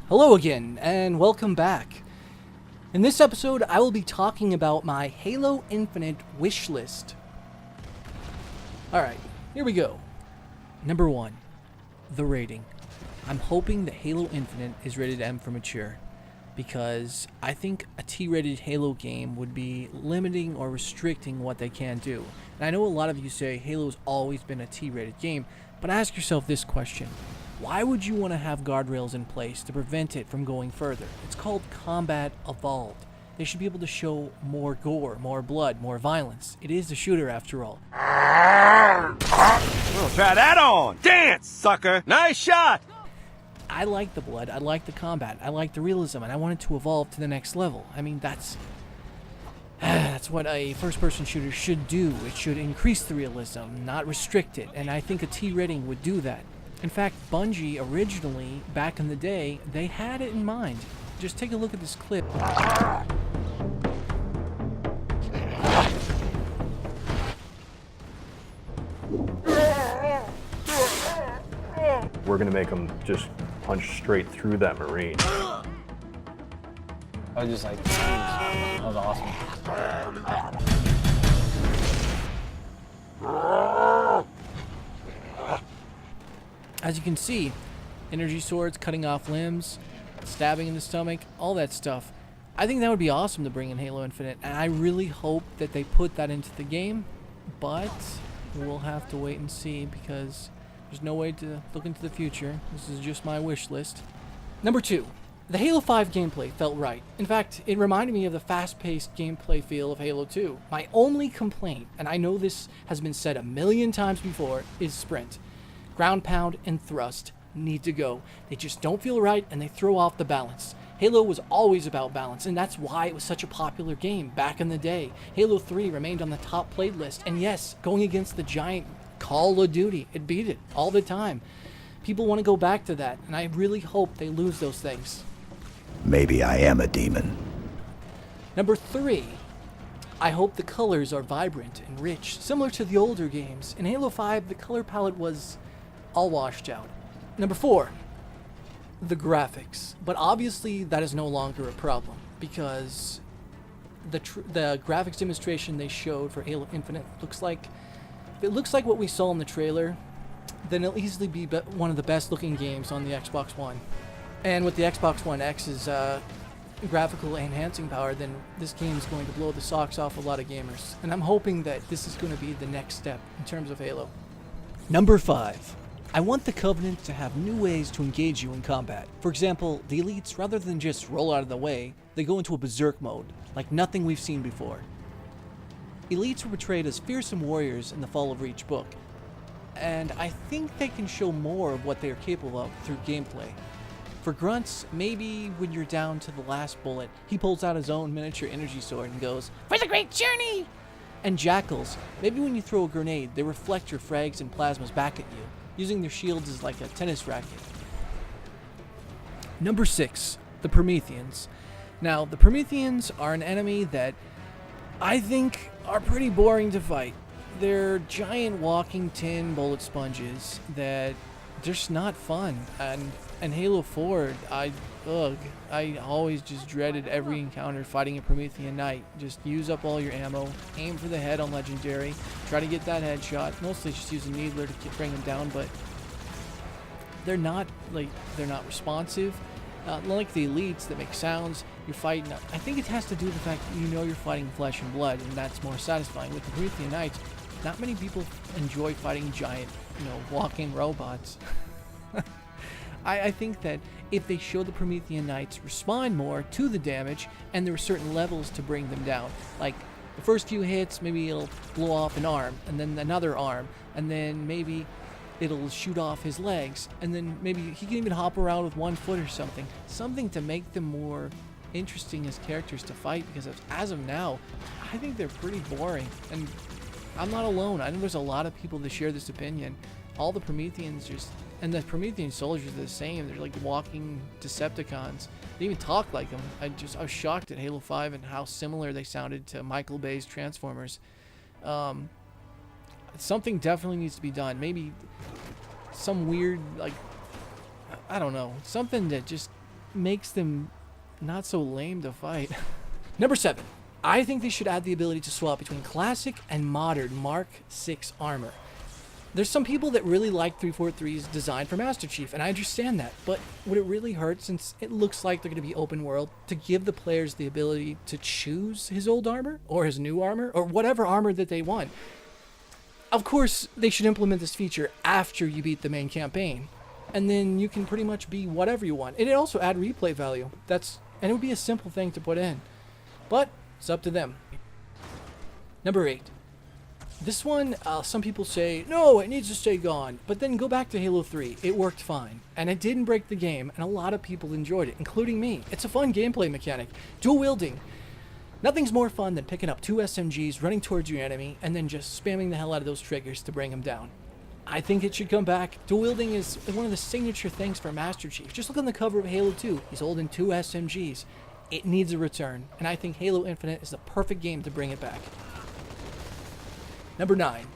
Hello again, and welcome back. In this episode, I will be talking about my Halo Infinite wish list. Alright, here we go. Number 1, the rating. I'm hoping that Halo Infinite is rated M for mature, because I think a T-rated Halo game would be limiting or restricting what they can do. And I know a lot of you say Halo's always been a T-rated game, but ask yourself this question. Why would you want to have guardrails in place to prevent it from going further? It's called Combat Evolved. They should be able to show more gore, more blood, more violence. It is a shooter after all. Well, try that on! Dance, sucker! Nice shot! I like the blood, I like the combat, I like the realism, and I want it to evolve to the next level. I mean, that's what a first-person shooter should do. It should increase the realism, not restrict it, and I think a T rating would do that. In fact, Bungie originally, back in the day, they had it in mind. Just take a look at this clip. We're gonna make them just punch straight through that Marine. I was just like, that was awesome. As you can see, energy swords, cutting off limbs, stabbing in the stomach, all that stuff. I think that would be awesome to bring in Halo Infinite, and I really hope that they put that into the game, but we'll have to wait and see because there's no way to look into the future. This is just my wish list. Number 2. The Halo 5 gameplay felt right. In fact, it reminded me of the fast-paced gameplay feel of Halo 2. My only complaint, and I know this has been said a million times before, is sprint. Ground pound and thrust need to go. They just don't feel right and they throw off the balance. Halo was always about balance, and that's why it was such a popular game back in the day. Halo 3 remained on the top played list, and yes, going against the giant Call of Duty, it beat it all the time. People want to go back to that, and I really hope they lose those things. Maybe I am a demon. Number 3. I hope the colors are vibrant and rich, similar to the older games. In Halo 5, the color palette was all washed out. Number 4. The graphics. But obviously that is no longer a problem because the graphics demonstration they showed for Halo Infinite looks like, if it looks like what we saw in the trailer, then it'll easily be one of the best looking games on the Xbox One. And with the Xbox One X's graphical enhancing power, then this game is going to blow the socks off a lot of gamers. And I'm hoping that this is going to be the next step in terms of Halo. Number 5. I want the Covenant to have new ways to engage you in combat. For example, the elites, rather than just roll out of the way, they go into a berserk mode, like nothing we've seen before. Elites were portrayed as fearsome warriors in the Fall of Reach book, and I think they can show more of what they are capable of through gameplay. For grunts, maybe when you're down to the last bullet, he pulls out his own miniature energy sword and goes, "For the great journey!" And jackals, maybe when you throw a grenade, they reflect your frags and plasmas back at you, using their shields as like a tennis racket. Number 6, the Prometheans. Now, the Prometheans are an enemy that I think are pretty boring to fight. They're giant walking tin bullet sponges that just not fun. And in Halo 4, I always just dreaded every encounter fighting a Promethean Knight. Just use up all your ammo, aim for the head on Legendary, try to get that headshot. Mostly just use a needler to bring them down, but they're not responsive. Like the elites that make sounds, you're fighting. I think it has to do with the fact that you know you're fighting flesh and blood, and that's more satisfying. With the Promethean Knights, not many people enjoy fighting giant, walking robots. I think that if they show the Promethean Knights respond more to the damage, and there are certain levels to bring them down, like the first few hits, maybe it'll blow off an arm, and then another arm, and then maybe it'll shoot off his legs, and then maybe he can even hop around with 1 foot or something. Something to make them more interesting as characters to fight, because as of now, I think they're pretty boring. And I'm not alone. I know there's a lot of people that share this opinion. All the Prometheans and the Promethean soldiers are the same. They're like walking Decepticons. They even talk like them. I was shocked at Halo 5 and how similar they sounded to Michael Bay's Transformers. Something definitely needs to be done. Maybe some weird, I don't know, something that just makes them not so lame to fight. Number 7. I think they should add the ability to swap between classic and modern Mark 6 armor. There's some people that really like 343's design for Master Chief, and I understand that, but would it really hurt, since it looks like they're going to be open world, to give the players the ability to choose his old armor, or his new armor, or whatever armor that they want? Of course, they should implement this feature after you beat the main campaign, and then you can pretty much be whatever you want. It'd also add replay value. And it would be a simple thing to put in, but it's up to them. Number 8. This one, some people say, no, it needs to stay gone. But then go back to Halo 3. It worked fine. And it didn't break the game, and a lot of people enjoyed it, including me. It's a fun gameplay mechanic. Dual wielding. Nothing's more fun than picking up 2 SMGs, running towards your enemy, and then just spamming the hell out of those triggers to bring them down. I think it should come back. Dual wielding is one of the signature things for Master Chief. Just look on the cover of Halo 2. He's holding 2 SMGs. It needs a return, and I think Halo Infinite is the perfect game to bring it back. Number 9.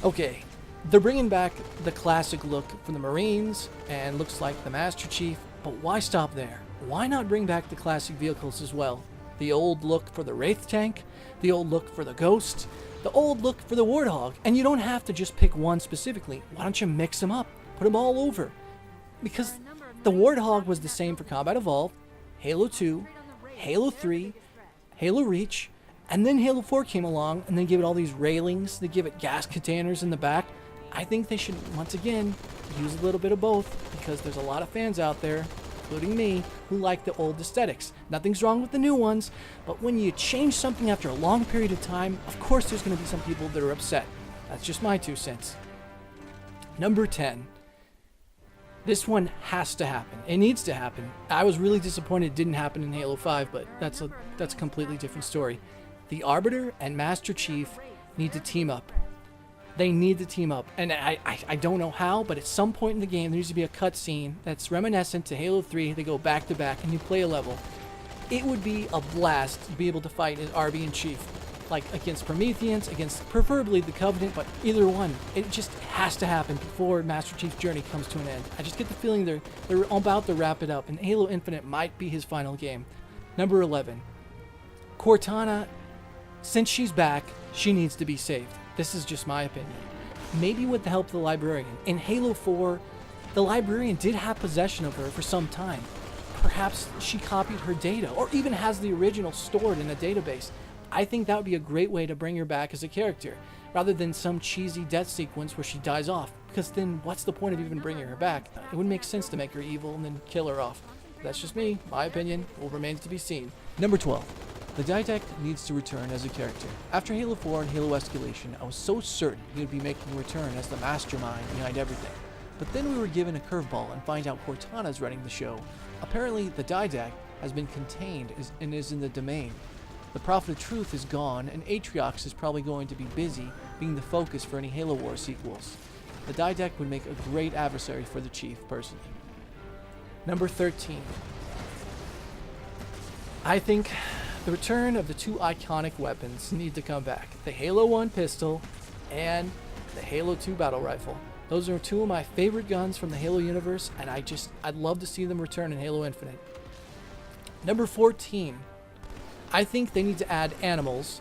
Okay, they're bringing back the classic look from the Marines, and looks like the Master Chief, but why stop there? Why not bring back the classic vehicles as well? The old look for the Wraith tank, the old look for the Ghost, the old look for the Warthog, and you don't have to just pick one specifically. Why don't you mix them up? Put them all over. Because the Warthog was the same for Combat Evolved, Halo 2, Halo 3, Halo Reach, and then Halo 4 came along, and they give it all these railings, they give it gas containers in the back. I think they should, once again, use a little bit of both, because there's a lot of fans out there, including me, who like the old aesthetics. Nothing's wrong with the new ones, but when you change something after a long period of time, of course there's going to be some people that are upset. That's just my 2 cents. Number 10. This one has to happen. It needs to happen. I was really disappointed it didn't happen in Halo 5, but that's a completely different story. The Arbiter and Master Chief need to team up. They need to team up. And I don't know how, but at some point in the game, there needs to be a cutscene that's reminiscent to Halo 3. They go back to back and you play a level. It would be a blast to be able to fight as RB and Chief. Like against Prometheans, against preferably the Covenant, but either one. It just has to happen before Master Chief's journey comes to an end. I just get the feeling they're about to wrap it up, and Halo Infinite might be his final game. Number 11. Cortana. Since she's back, she needs to be saved. This is just my opinion. Maybe with the help of the Librarian. In Halo 4, the Librarian did have possession of her for some time. Perhaps she copied her data, or even has the original stored in a database. I think that would be a great way to bring her back as a character, rather than some cheesy death sequence where she dies off. Because then, what's the point of even bringing her back? It wouldn't make sense to make her evil and then kill her off. That's just me. My opinion will remain to be seen. Number 12. The Didact needs to return as a character. After Halo 4 and Halo Escalation, I was so certain he would be making a return as the mastermind behind everything. But then we were given a curveball and find out Cortana's running the show. Apparently, the Didact has been contained and is in the domain. The Prophet of Truth is gone, and Atriox is probably going to be busy being the focus for any Halo Wars sequels. The Didact would make a great adversary for the Chief, personally. Number 13. I think the return of the 2 iconic weapons need to come back. The Halo 1 pistol and the Halo 2 battle rifle. Those are 2 of my favorite guns from the Halo universe, and I'd love to see them return in Halo Infinite. Number 14. I think they need to add animals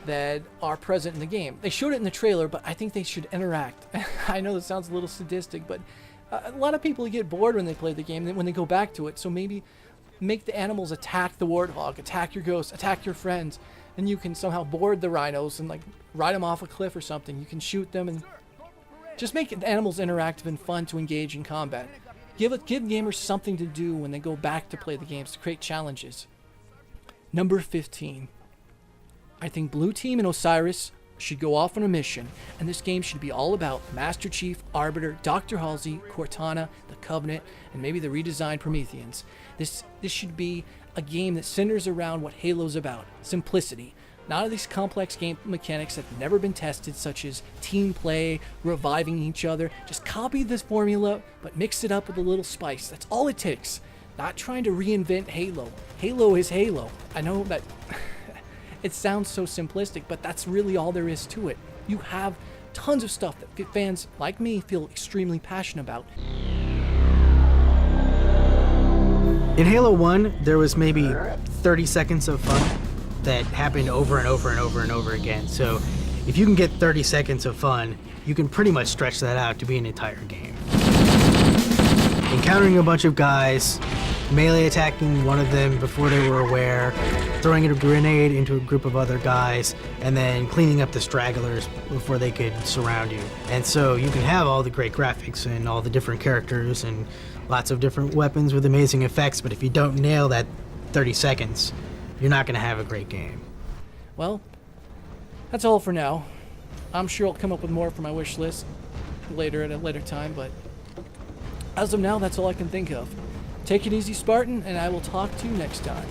that are present in the game. They showed it in the trailer, but I think they should interact. I know this sounds a little sadistic, but a lot of people get bored when they play the game, when they go back to it, so maybe make the animals attack the Warthog, attack your ghosts, attack your friends, and you can somehow board the rhinos and like ride them off a cliff or something. You can shoot them and just make the animals interactive and fun to engage in combat. Give gamers something to do when they go back to play the games, to create challenges. Number 15. I think Blue Team and Osiris should go off on a mission, and this game should be all about Master Chief, Arbiter, Dr. Halsey, Cortana, the Covenant, and maybe the redesigned Prometheans. This should be a game that centers around what Halo's about, simplicity. None of these complex game mechanics that have never been tested, such as team play, reviving each other. Just copy this formula, but mix it up with a little spice. That's all it takes. Not trying to reinvent Halo. Halo is Halo. I know that it sounds so simplistic, but that's really all there is to it. You have tons of stuff that fans like me feel extremely passionate about. In Halo 1, there was maybe 30 seconds of fun that happened over and over and over and over again. So if you can get 30 seconds of fun, you can pretty much stretch that out to be an entire game. Encountering a bunch of guys, melee attacking one of them before they were aware, throwing a grenade into a group of other guys, and then cleaning up the stragglers before they could surround you. And so you can have all the great graphics and all the different characters and lots of different weapons with amazing effects, but if you don't nail that 30 seconds, you're not going to have a great game. Well, that's all for now. I'm sure I'll come up with more for my wish list later at a later time, but as of now, that's all I can think of. Take it easy, Spartan, and I will talk to you next time.